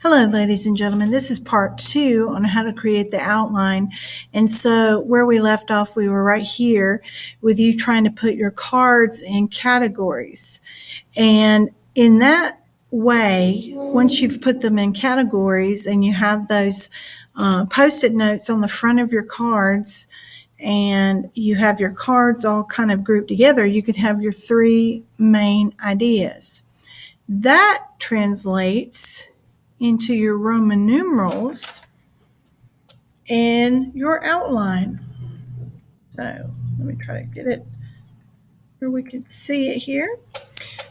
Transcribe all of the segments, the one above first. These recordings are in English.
Hello, ladies and gentlemen. This is part 2 on how to create the outline. And so where we left off, we were right here with you trying to put your cards in categories. And in that way, once you've put them in categories and you have those post-it notes on the front of your cards, and you have your cards all kind of grouped together, you could have your 3 main ideas. That translates into your Roman numerals and your outline. So let me try to get it where we can see it here.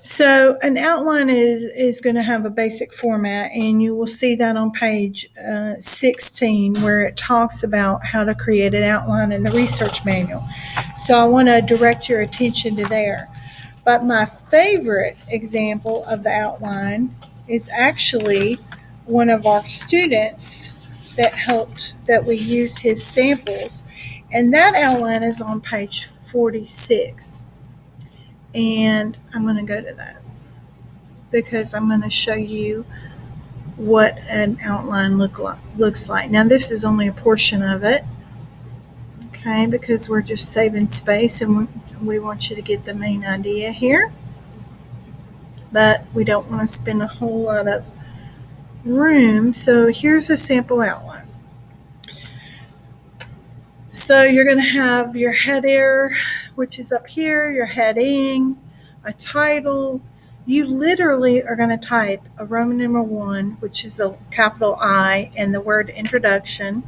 So an outline is going to have a basic format, and you will see that on page 16 where it talks about how to create an outline in the research manual. So I want to direct your attention to there. But my favorite example of the outline is actually one of our students that we used his samples, and that outline is on page 46. And I'm going to go to that because I'm going to show you what an outline looks like. Now this is only a portion of it, okay, because we're just saving space and we want you to get the main idea here, but we don't want to spend a whole lot of room. So here's a sample outline. So you're going to have your header, which is up here, your heading, a title. You literally are going to type a Roman numeral 1, which is a capital I, and the word introduction,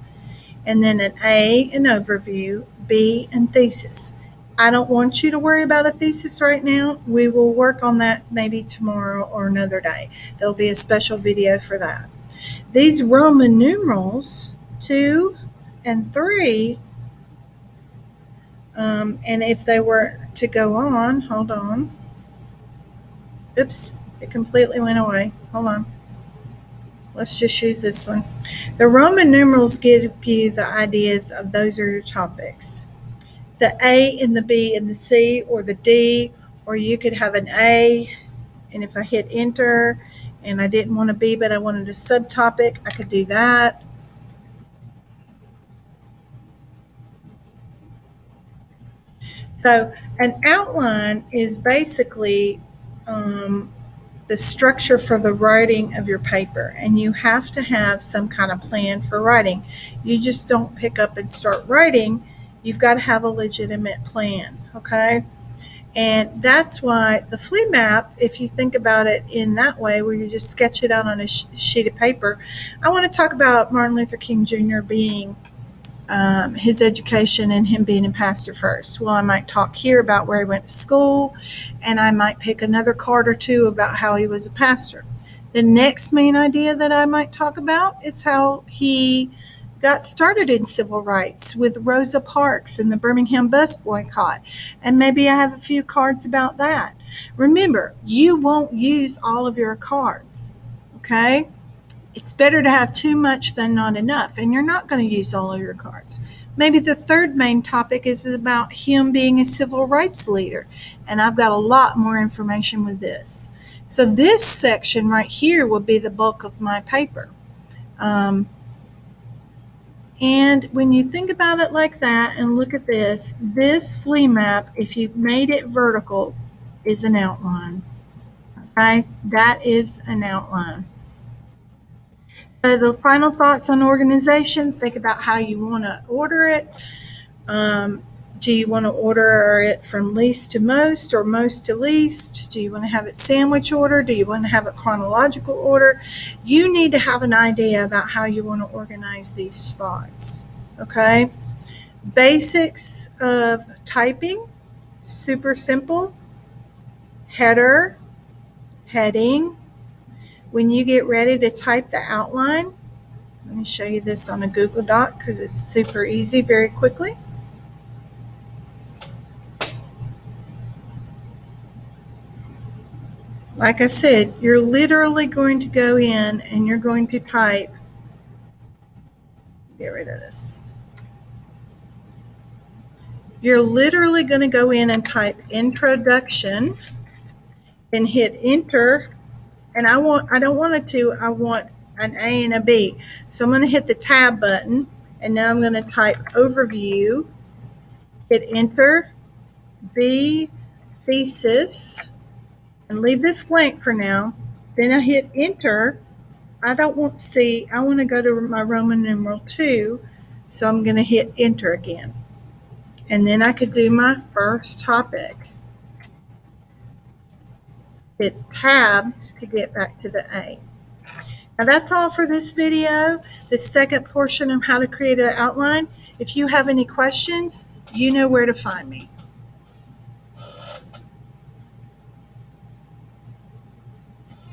and then an A, an overview, B, and thesis. I don't want you to worry about a thesis right now. We will work on that maybe tomorrow or another day. There'll be a special video for that. These Roman numerals 2 and 3, and if they were to go on, hold on. Oops, it completely went away. Hold on. Let's just use this one. The Roman numerals give you the ideas of those are your topics. The A and the B and the C or the D, or you could have an A, and if I hit enter and I didn't want a B but I wanted a subtopic, I could do that. So an outline is basically the structure for the writing of your paper, and you have to have some kind of plan for writing. You just don't pick up and start writing. You've got to have a legitimate plan, okay? And that's why the flea map, if you think about it in that way, where you just sketch it out on a sheet of paper. I want to talk about Martin Luther King Jr. being his education and him being a pastor first. Well, I might talk here about where he went to school, and I might pick another card or two about how he was a pastor. The next main idea that I might talk about is how he got started in civil rights with Rosa Parks and the Birmingham bus boycott, and maybe I have a few cards about that. Remember, you won't use all of your cards, okay? It's better to have too much than not enough, and you're not going to use all of your cards. Maybe the third main topic is about him being a civil rights leader, and I've got a lot more information with this. So this section right here will be the bulk of my paper. And when you think about it like that and look at this flea map, if you made it vertical, is an outline. Okay, that is an outline. So the final thoughts on organization, think about how you want to order it. Do you want to order it from least to most or most to least? Do you want to have it sandwich order? Do you want to have it chronological order? You need to have an idea about how you want to organize these thoughts, okay? Basics of typing, super simple. Header, heading. When you get ready to type the outline, let me show you this on a Google Doc because it's super easy very quickly. Like I said, you're literally going to go in and you're going to type, get rid of this. You're literally going to go in and type introduction and hit enter. And I want an A and a B. So I'm going to hit the tab button, and now I'm going to type overview, hit enter, B, thesis, and leave this blank for now. Then I hit enter. I don't want C, I want to go to my Roman numeral 2, so I'm going to hit enter again. And then I could do my first topic. Hit tab to get back to the A. Now that's all for this video, the second portion of how to create an outline. If you have any questions, you know where to find me.